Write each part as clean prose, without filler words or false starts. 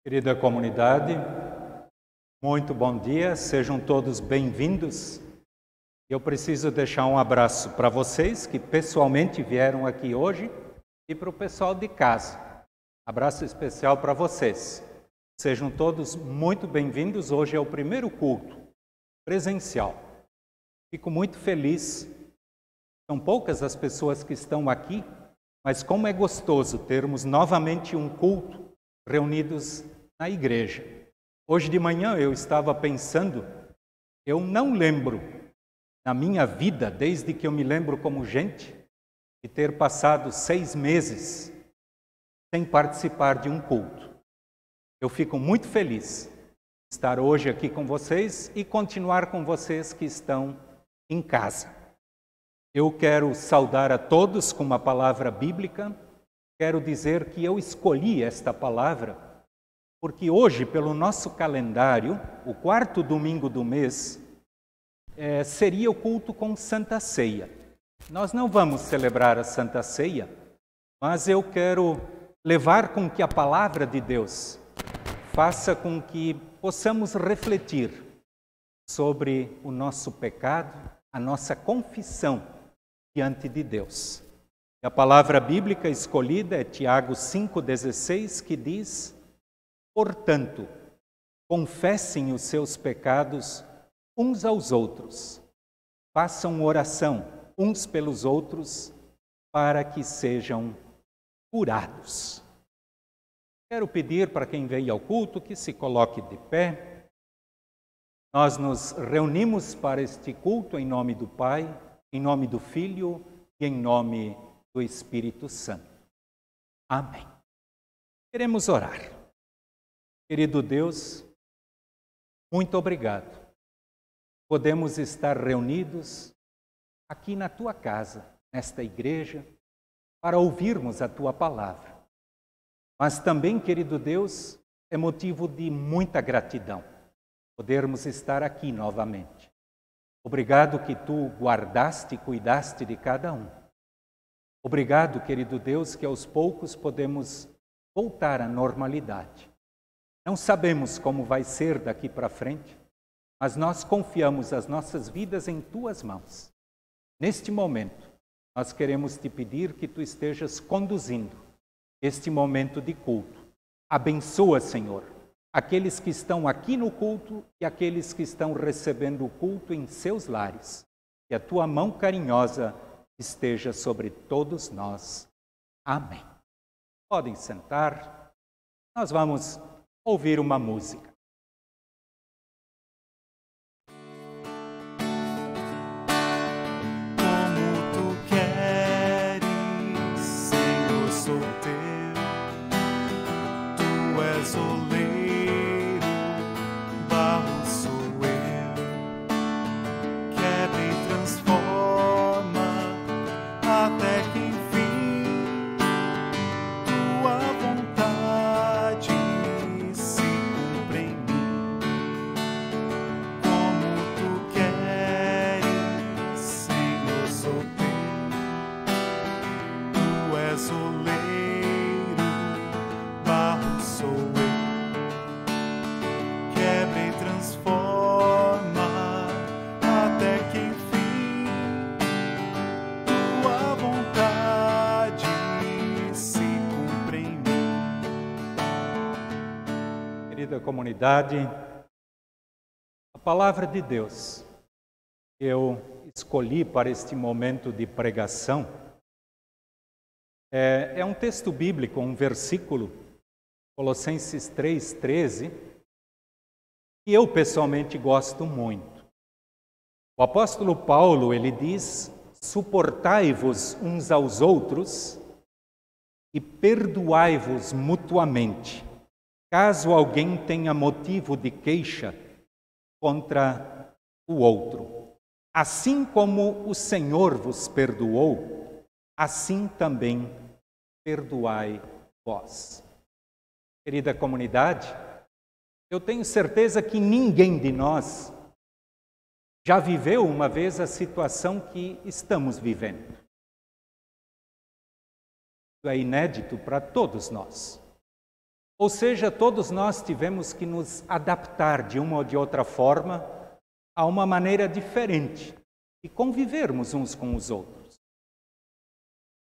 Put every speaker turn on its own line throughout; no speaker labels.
Querida comunidade, muito bom dia, sejam todos bem-vindos. Eu preciso deixar um abraço para vocês que pessoalmente vieram aqui hoje e para o pessoal de casa. Abraço especial para vocês. Sejam todos muito bem-vindos. Hoje é o primeiro culto presencial. Fico muito feliz. São poucas as pessoas que estão aqui, mas como é gostoso termos novamente um culto reunidos na igreja. Hoje de manhã eu estava pensando, eu não lembro na minha vida, desde que eu me lembro como gente, de ter passado 6 meses sem participar de um culto. Eu fico muito feliz de estar hoje aqui com vocês e continuar com vocês que estão em casa. Eu quero saudar a todos com uma palavra bíblica. Quero dizer que eu escolhi esta palavra porque hoje, pelo nosso calendário, o 4º domingo do mês, seria o culto com Santa Ceia. Nós não vamos celebrar a Santa Ceia, mas eu quero levar com que a palavra de Deus faça com que possamos refletir sobre o nosso pecado, a nossa confissão diante de Deus. E a palavra bíblica escolhida é Tiago 5,16, que diz: portanto, confessem os seus pecados uns aos outros, façam oração uns pelos outros para que sejam curados. Quero pedir para quem veio ao culto que se coloque de pé. Nós nos reunimos para este culto em nome do Pai, em nome do Filho e em nome do Espírito Santo. Amém. Queremos orar. Querido Deus, muito obrigado. Podemos estar reunidos aqui na Tua casa, nesta igreja, para ouvirmos a Tua palavra. Mas também, querido Deus, é motivo de muita gratidão podermos estar aqui novamente. Obrigado que Tu guardaste e cuidaste de cada um. Obrigado, querido Deus, que aos poucos podemos voltar à normalidade. Não sabemos como vai ser daqui para frente, mas nós confiamos as nossas vidas em Tuas mãos. Neste momento, nós queremos Te pedir que Tu estejas conduzindo este momento de culto. Abençoa, Senhor, aqueles que estão aqui no culto e aqueles que estão recebendo o culto em seus lares. Que a Tua mão carinhosa esteja sobre todos nós. Amém. Podem sentar. Nós vamos ouvir uma música.
Como Tu queres, Senhor, sou Teu. Tu és oleiro, barro sou eu. Quebra e transforma até que enfim Tua vontade se cumpre em mim. Como Tu queres, Senhor, sou Teu. Tu és oleiro, barro sou eu. Quebra e transforma até que enfim Tua vontade se cumpre em mim.
Querida comunidade, a palavra de Deus que eu escolhi para este momento de pregação é um texto bíblico, um versículo, Colossenses 3,13, que eu pessoalmente gosto muito. O apóstolo Paulo, ele diz: suportai-vos uns aos outros e perdoai-vos mutuamente, caso alguém tenha motivo de queixa contra o outro. Assim como o Senhor vos perdoou, assim também perdoai vós. Querida comunidade, eu tenho certeza que ninguém de nós já viveu uma vez a situação que estamos vivendo. Isso é inédito para todos nós. Ou seja, todos nós tivemos que nos adaptar de uma ou de outra forma a uma maneira diferente de convivermos uns com os outros.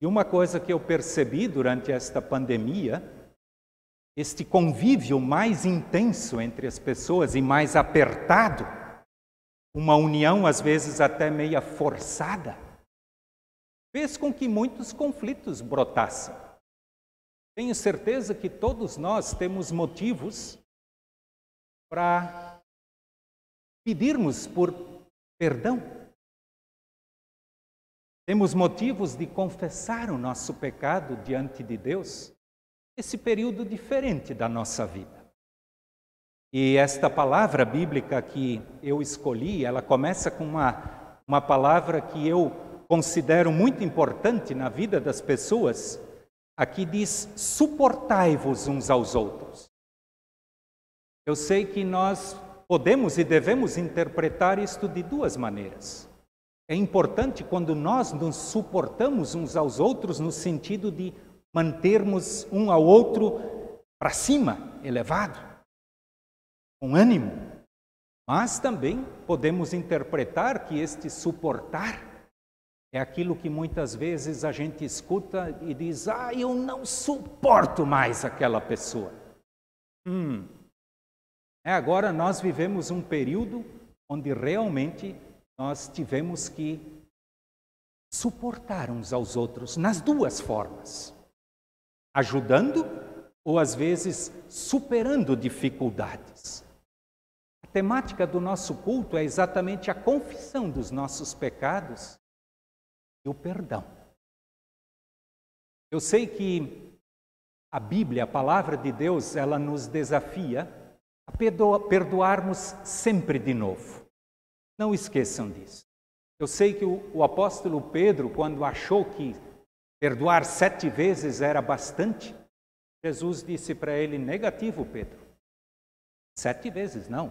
E uma coisa que eu percebi durante esta pandemia, este convívio mais intenso entre as pessoas e mais apertado, uma união às vezes até meia forçada, fez com que muitos conflitos brotassem. Tenho certeza que todos nós temos motivos para pedirmos por perdão. Temos motivos de confessar o nosso pecado diante de Deus, esse período diferente da nossa vida. E esta palavra bíblica que eu escolhi, ela começa com uma palavra que eu considero muito importante na vida das pessoas. Aqui diz: suportai-vos uns aos outros. Eu sei que nós podemos e devemos interpretar isto de duas maneiras. É importante quando nós nos suportamos uns aos outros no sentido de mantermos um ao outro para cima, elevado, com ânimo. Mas também podemos interpretar que este suportar é aquilo que muitas vezes a gente escuta e diz: eu não suporto mais aquela pessoa. Agora nós vivemos um período onde realmente nós tivemos que suportar uns aos outros nas duas formas, ajudando ou às vezes superando dificuldades. A temática do nosso culto é exatamente a confissão dos nossos pecados e o perdão. Eu sei que a Bíblia, a palavra de Deus, ela nos desafia a perdoarmos sempre de novo. Não esqueçam disso. Eu sei que o apóstolo Pedro, quando achou que perdoar 7 vezes era bastante, Jesus disse para ele: negativo, Pedro. 7 vezes não,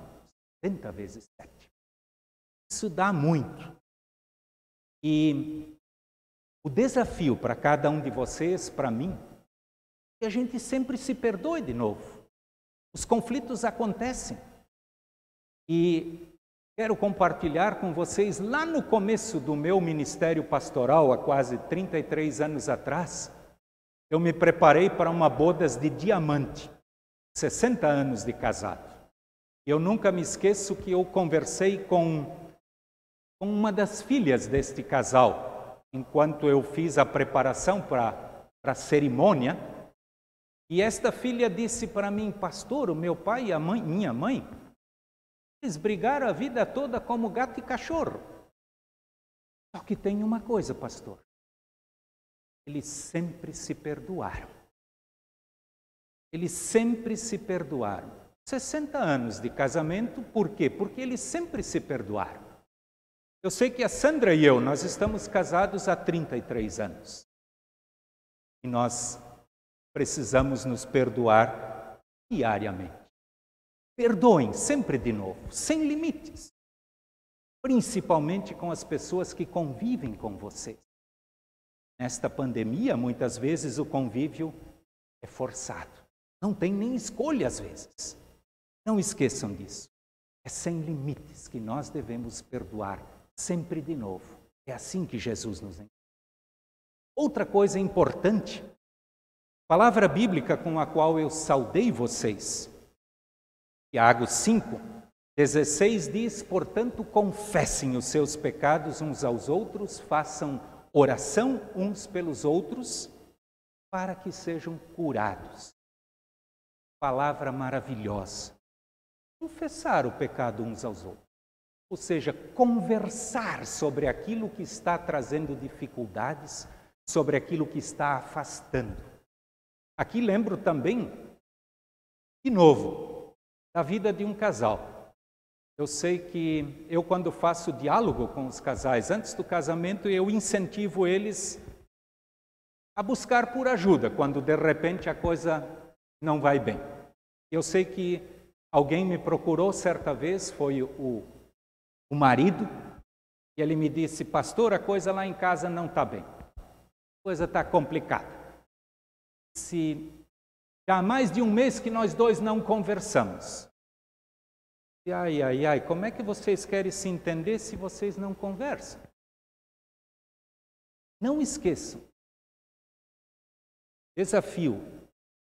70 vezes 7. Isso dá muito. E o desafio para cada um de vocês, para mim, é que a gente sempre se perdoe de novo. Os conflitos acontecem. E quero compartilhar com vocês, lá no começo do meu ministério pastoral, há quase 33 anos atrás, eu me preparei para uma bodas de diamante, 60 anos de casado. Eu nunca me esqueço que eu conversei com uma das filhas deste casal, enquanto eu fiz a preparação para a cerimônia, e esta filha disse para mim: pastor, o meu pai e minha mãe, eles brigaram a vida toda como gato e cachorro. Só que tem uma coisa, pastor, eles sempre se perdoaram. Eles sempre se perdoaram. 60 anos de casamento, por quê? Porque eles sempre se perdoaram. Eu sei que a Sandra e eu, nós estamos casados há 33 anos. E nós precisamos nos perdoar diariamente. Perdoem sempre de novo, sem limites. Principalmente com as pessoas que convivem com vocês. Nesta pandemia, muitas vezes o convívio é forçado. Não tem nem escolha às vezes. Não esqueçam disso. É sem limites que nós devemos perdoar sempre de novo. É assim que Jesus nos ensina. Outra coisa importante, palavra bíblica com a qual eu saudei vocês, Tiago 5:16 diz: portanto, confessem os seus pecados uns aos outros, façam oração uns pelos outros, para que sejam curados. Palavra maravilhosa. Confessar o pecado uns aos outros. Ou seja, conversar sobre aquilo que está trazendo dificuldades, sobre aquilo que está afastando. Aqui lembro também, de novo, da vida de um casal. Eu sei que eu, quando faço diálogo com os casais antes do casamento, eu incentivo eles a buscar por ajuda, quando de repente a coisa não vai bem. Eu sei que alguém me procurou certa vez, foi o marido, e ele me disse: pastor, a coisa lá em casa não está bem. A coisa está complicada. Se Já há mais de um mês que nós dois não conversamos. E ai, como é que vocês querem se entender se vocês não conversam? Não esqueçam. Desafio.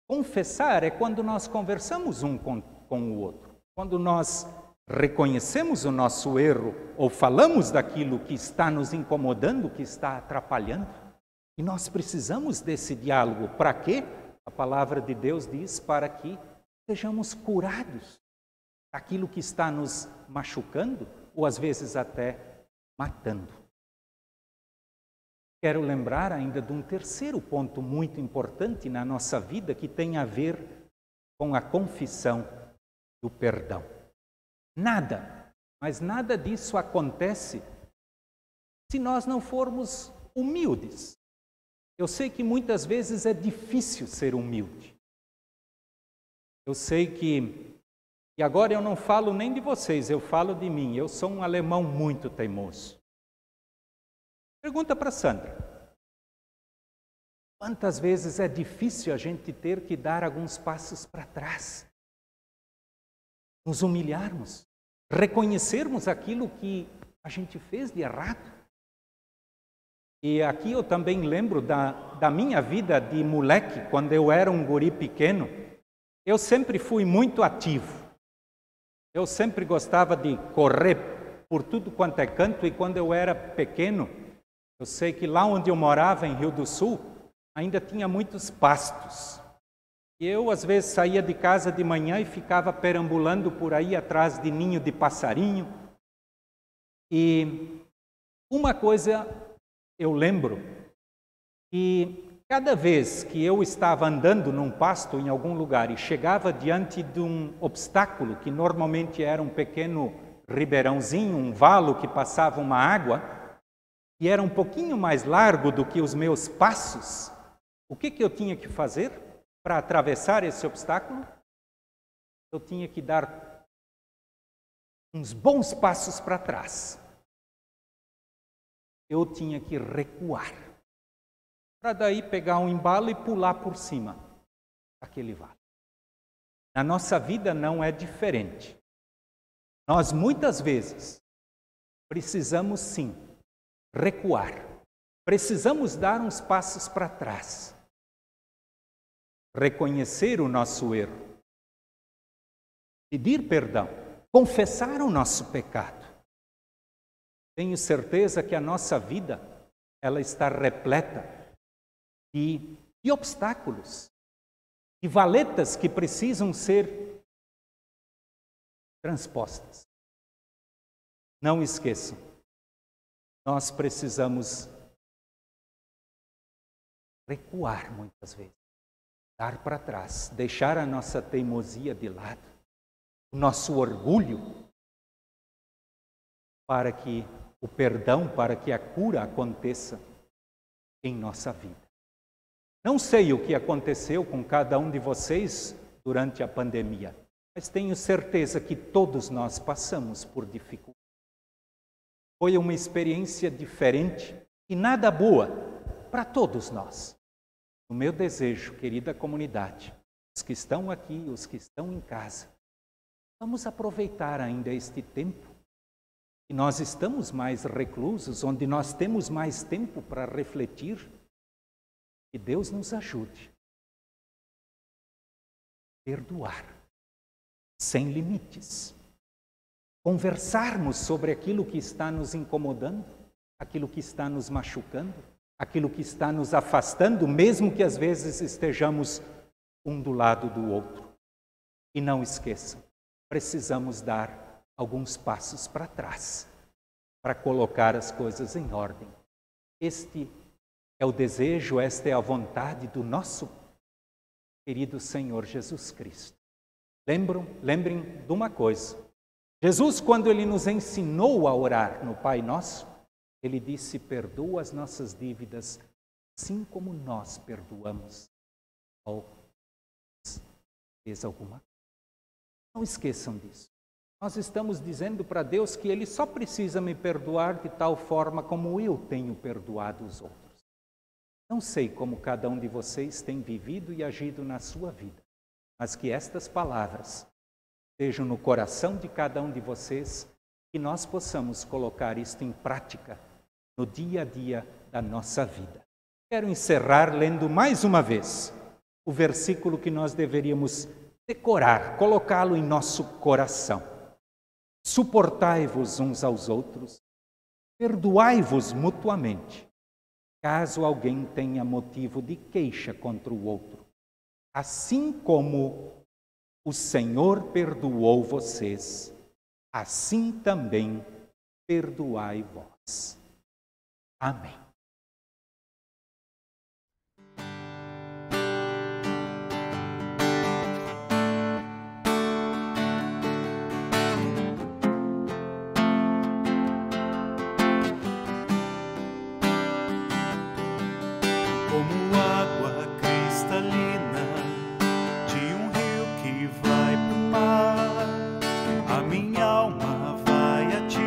Confessar é quando nós conversamos um com o outro. Quando nós reconhecemos o nosso erro ou falamos daquilo que está nos incomodando, que está atrapalhando. E nós precisamos desse diálogo. Para quê? A palavra de Deus diz para que sejamos curados daquilo que está nos machucando ou às vezes até matando. Quero lembrar ainda de um terceiro ponto muito importante na nossa vida que tem a ver com a confissão do perdão. Nada, mas nada disso acontece se nós não formos humildes. Eu sei que muitas vezes é difícil ser humilde. Eu sei que, e agora eu não falo nem de vocês, eu falo de mim. Eu sou um alemão muito teimoso. Pergunta para Sandra. Quantas vezes é difícil a gente ter que dar alguns passos para trás? Nos humilharmos, reconhecermos aquilo que a gente fez de errado. E aqui eu também lembro da minha vida de moleque, quando eu era um guri pequeno. Eu sempre fui muito ativo. Eu sempre gostava de correr por tudo quanto é canto, e quando eu era pequeno, eu sei que lá onde eu morava, em Rio do Sul, ainda tinha muitos pastos. E eu, às vezes, saía de casa de manhã e ficava perambulando por aí atrás de ninho de passarinho. E uma coisa eu lembro, que cada vez que eu estava andando num pasto em algum lugar e chegava diante de um obstáculo, que normalmente era um pequeno ribeirãozinho, um valo que passava uma água, e era um pouquinho mais largo do que os meus passos, o que eu tinha que fazer para atravessar esse obstáculo? Eu tinha que dar uns bons passos para trás. Eu tinha que recuar, para daí pegar um embalo e pular por cima daquele vale. Na nossa vida não é diferente. Nós muitas vezes precisamos sim recuar, precisamos dar uns passos para trás, reconhecer o nosso erro, pedir perdão, confessar o nosso pecado. Tenho certeza que a nossa vida ela está repleta de obstáculos, de valetas que precisam ser transpostas. Não esqueçam, nós precisamos recuar muitas vezes, dar para trás, deixar a nossa teimosia de lado, o nosso orgulho, para que o perdão, para que a cura aconteça em nossa vida. Não sei o que aconteceu com cada um de vocês durante a pandemia, mas tenho certeza que todos nós passamos por dificuldades. Foi uma experiência diferente e nada boa para todos nós. O meu desejo, querida comunidade, os que estão aqui, os que estão em casa, vamos aproveitar ainda este tempo. E nós estamos mais reclusos, onde nós temos mais tempo para refletir. Que Deus nos ajude. Perdoar, sem limites. Conversarmos sobre aquilo que está nos incomodando, aquilo que está nos machucando, aquilo que está nos afastando, mesmo que às vezes estejamos um do lado do outro. E não esqueçam, precisamos dar alguns passos para trás, para colocar as coisas em ordem. Este é o desejo, esta é a vontade do nosso querido Senhor Jesus Cristo. Lembrem de uma coisa. Jesus, quando Ele nos ensinou a orar no Pai Nosso, Ele disse, perdoa as nossas dívidas, assim como nós perdoamos ao que fez alguma coisa. Não esqueçam disso. Nós estamos dizendo para Deus que Ele só precisa me perdoar de tal forma como eu tenho perdoado os outros. Não sei como cada um de vocês tem vivido e agido na sua vida, mas que estas palavras estejam no coração de cada um de vocês, que nós possamos colocar isto em prática no dia a dia da nossa vida. Quero encerrar lendo mais uma vez o versículo que nós deveríamos decorar, colocá-lo em nosso coração. Suportai-vos uns aos outros, perdoai-vos mutuamente, caso alguém tenha motivo de queixa contra o outro. Assim como o Senhor perdoou vocês, assim também perdoai vós. Amém.
Como água cristalina de um rio que vai pro mar, a minha alma vai a ti,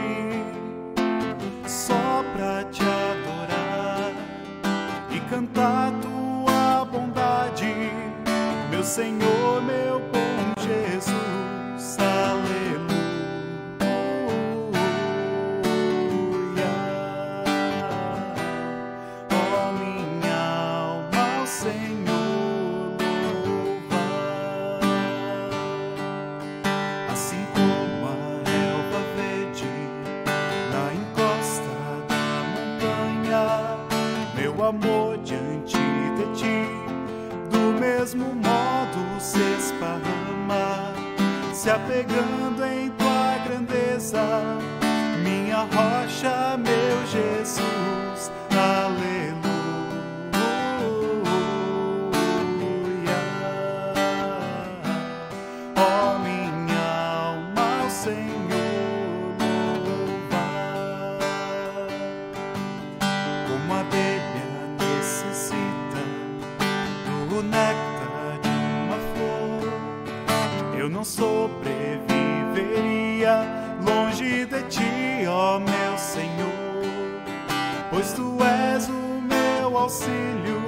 só pra te adorar e cantar tua bondade, meu Senhor, meu bom Jesus, aleluia. Ó minha alma, ao Senhor louva, assim como a relva verde na encosta da montanha, meu amor diante de ti, do mesmo modo se esparrama, se apegando em tua grandeza, minha rocha, meu Jesus, aleluia. Ó minha alma, ao Senhor louva, como a abelha necessita do néctar de uma flor, eu não sobreviveria longe de ti, ó meu Senhor, pois tu és o meu auxílio,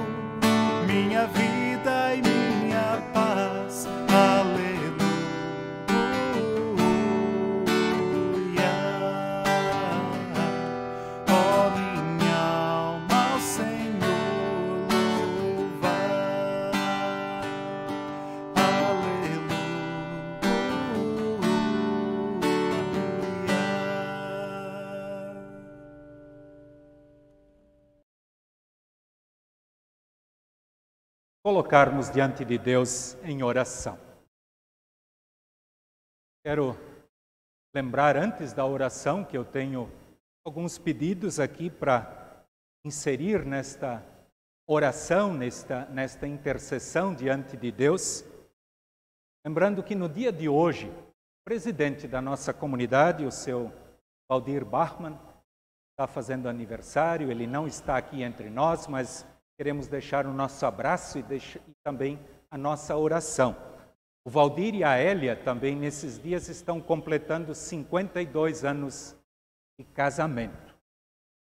minha vida e minha paz, aleluia. Ó minha alma, ao Senhor louva, aleluia.
Colocarmos diante de Deus em oração. Quero lembrar antes da oração que eu tenho alguns pedidos aqui para inserir nesta oração, nesta intercessão diante de Deus. Lembrando que no dia de hoje, o presidente da nossa comunidade, o seu Valdir Bachmann, está fazendo aniversário. Ele não está aqui entre nós, mas queremos deixar o nosso abraço e também a nossa oração. O Valdir e a Hélia também nesses dias estão completando 52 anos de casamento.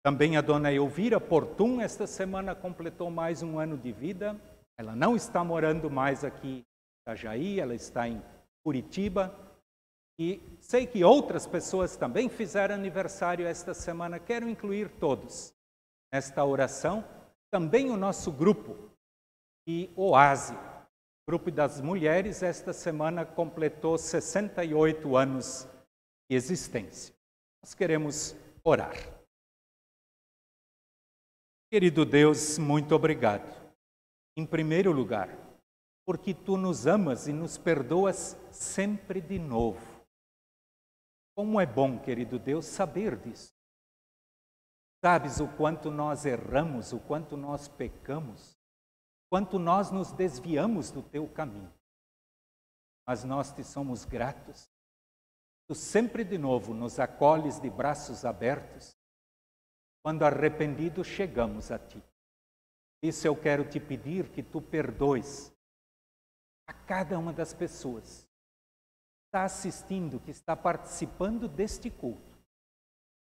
Também a dona Elvira Portum esta semana completou mais um ano de vida. Ela não está morando mais aqui em Itajaí, ela está em Curitiba. E sei que outras pessoas também fizeram aniversário esta semana. Quero incluir todos nesta oração. Também o nosso grupo de Oase, grupo das mulheres, esta semana completou 68 anos de existência. Nós queremos orar. Querido Deus, muito obrigado. Em primeiro lugar, porque Tu nos amas e nos perdoas sempre de novo. Como é bom, querido Deus, saber disso. Sabes o quanto nós erramos, o quanto nós pecamos, quanto nós nos desviamos do Teu caminho. Mas nós te somos gratos. Tu sempre de novo nos acolhes de braços abertos, quando arrependidos chegamos a Ti. Isso eu quero te pedir que Tu perdoes a cada uma das pessoas que está assistindo, que está participando deste culto.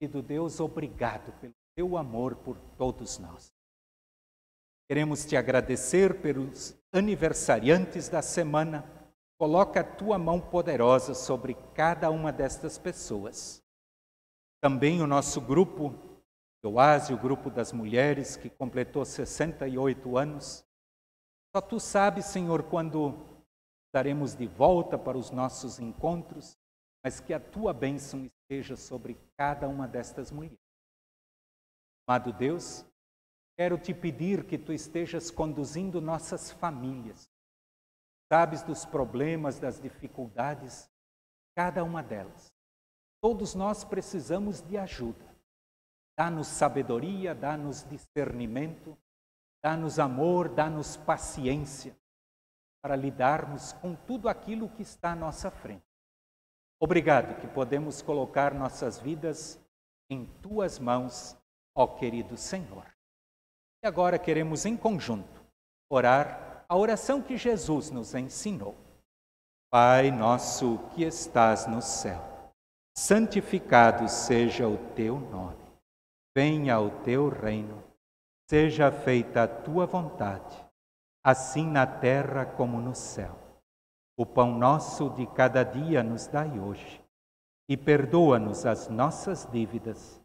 Querido Deus, obrigado pelo Teu amor por todos nós. Queremos te agradecer pelos aniversariantes da semana. Coloca a tua mão poderosa sobre cada uma destas pessoas. Também o nosso grupo, Oásis, o grupo das mulheres, que completou 68 anos. Só tu sabes, Senhor, quando estaremos de volta para os nossos encontros, mas que a tua bênção esteja sobre cada uma destas mulheres. Amado Deus, quero te pedir que tu estejas conduzindo nossas famílias. Sabes dos problemas, das dificuldades, cada uma delas. Todos nós precisamos de ajuda. Dá-nos sabedoria, dá-nos discernimento, dá-nos amor, dá-nos paciência para lidarmos com tudo aquilo que está à nossa frente. Obrigado que podemos colocar nossas vidas em tuas mãos, ó querido Senhor. E agora queremos em conjunto orar a oração que Jesus nos ensinou. Pai nosso que estás no céu, santificado seja o teu nome. Venha o teu reino, seja feita a tua vontade, assim na terra como no céu. O pão nosso de cada dia nos dai hoje, e perdoa-nos as nossas dívidas,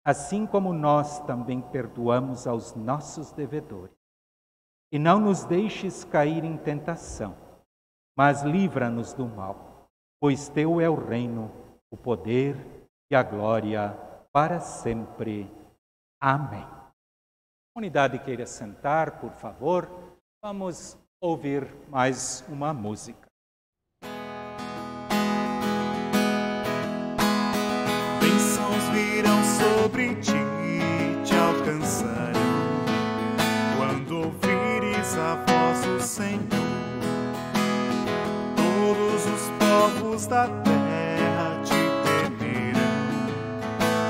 assim como nós também perdoamos aos nossos devedores. E não nos deixes cair em tentação, mas livra-nos do mal, pois teu é o reino, o poder e a glória para sempre. Amém. Comunidade queira sentar, por favor. Vamos ouvir mais uma música.
Bênçãos virão sobre ti, te alcançarão, quando ouvires a voz do Senhor. Todos os povos da terra te temerão,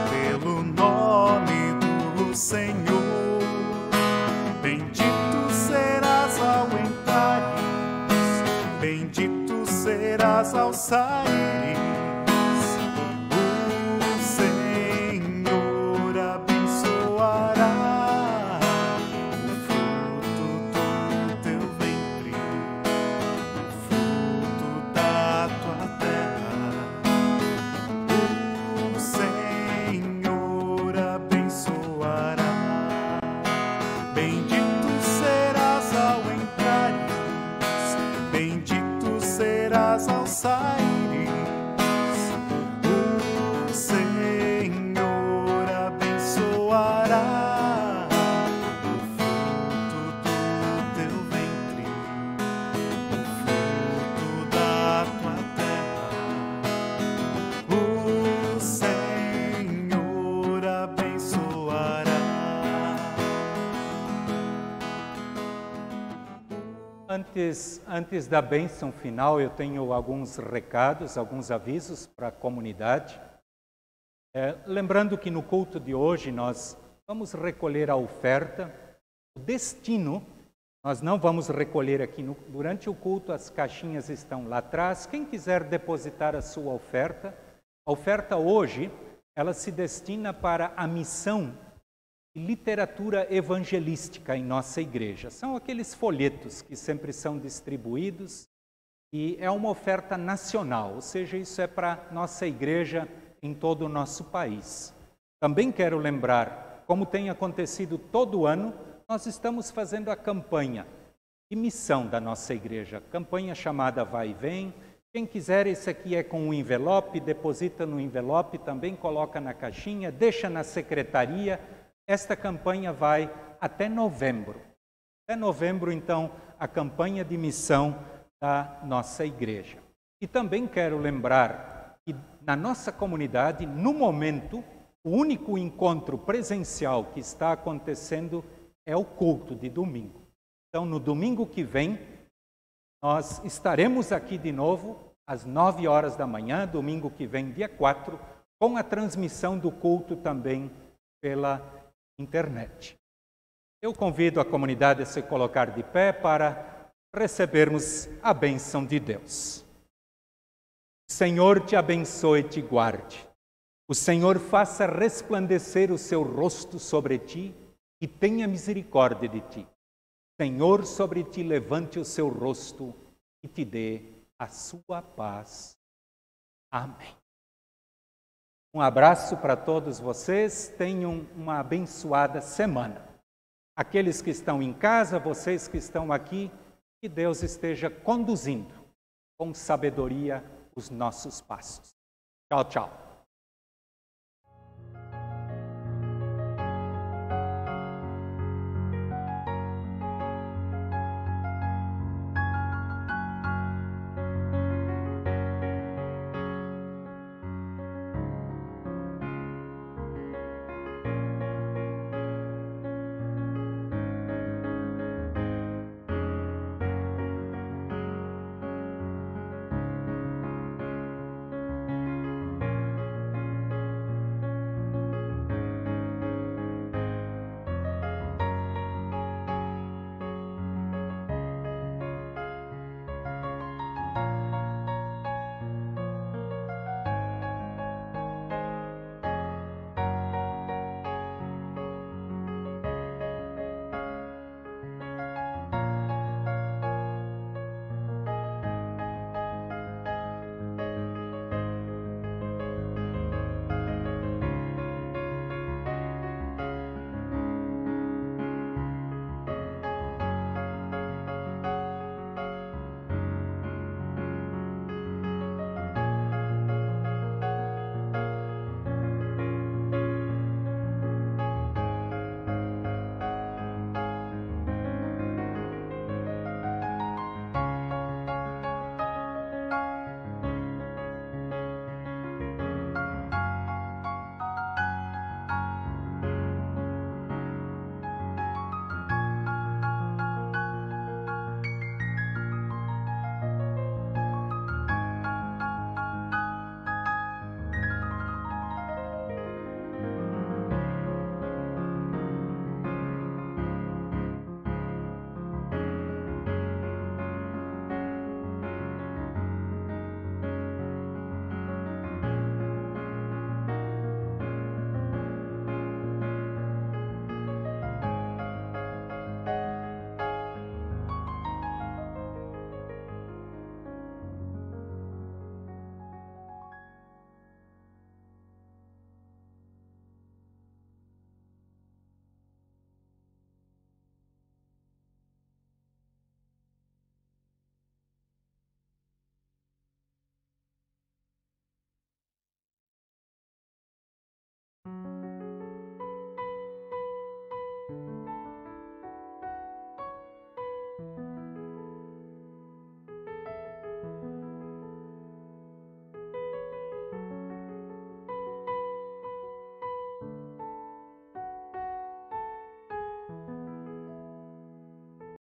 pelo nome do Senhor. Bendito serás ao entrares, bendito serás ao saíres. O Senhor abençoará o fruto do teu ventre, o fruto da tua terra. O Senhor abençoará. Bendito serás ao entrares, bendito serás ao saíres. O Senhor abençoará o fruto do teu ventre, o fruto da tua terra. O Senhor abençoará.
Antes da bênção final, eu tenho alguns recados, alguns avisos para a comunidade. Lembrando que no culto de hoje nós vamos recolher a oferta. O destino, nós não vamos recolher aqui durante o culto, as caixinhas estão lá atrás. Quem quiser depositar a sua oferta, a oferta hoje, ela se destina para a missão de literatura evangelística em nossa igreja. São aqueles folhetos que sempre são distribuídos e é uma oferta nacional, ou seja, isso é para nossa igreja em todo o nosso país. Também quero lembrar, como tem acontecido todo ano, nós estamos fazendo a campanha de missão da nossa igreja, campanha chamada Vai e Vem. Quem quiser, esse aqui é com um envelope, deposita no envelope, também coloca na caixinha, deixa na secretaria. Esta campanha vai até novembro. Até novembro, então, a campanha de missão da nossa igreja. E também quero lembrar que na nossa comunidade, no momento, o único encontro presencial que está acontecendo é o culto de domingo. Então, no domingo que vem, nós estaremos aqui de novo, às 9 horas da manhã, domingo que vem, dia 4, com a transmissão do culto também pela internet. Eu convido a comunidade a se colocar de pé para recebermos a bênção de Deus. O Senhor te abençoe e te guarde. O Senhor faça resplandecer o seu rosto sobre ti e tenha misericórdia de ti. Senhor sobre ti levante o seu rosto e te dê a sua paz. Amém. Um abraço para todos vocês, tenham uma abençoada semana. Aqueles que estão em casa, vocês que estão aqui, que Deus esteja conduzindo com sabedoria os nossos passos. Tchau, tchau.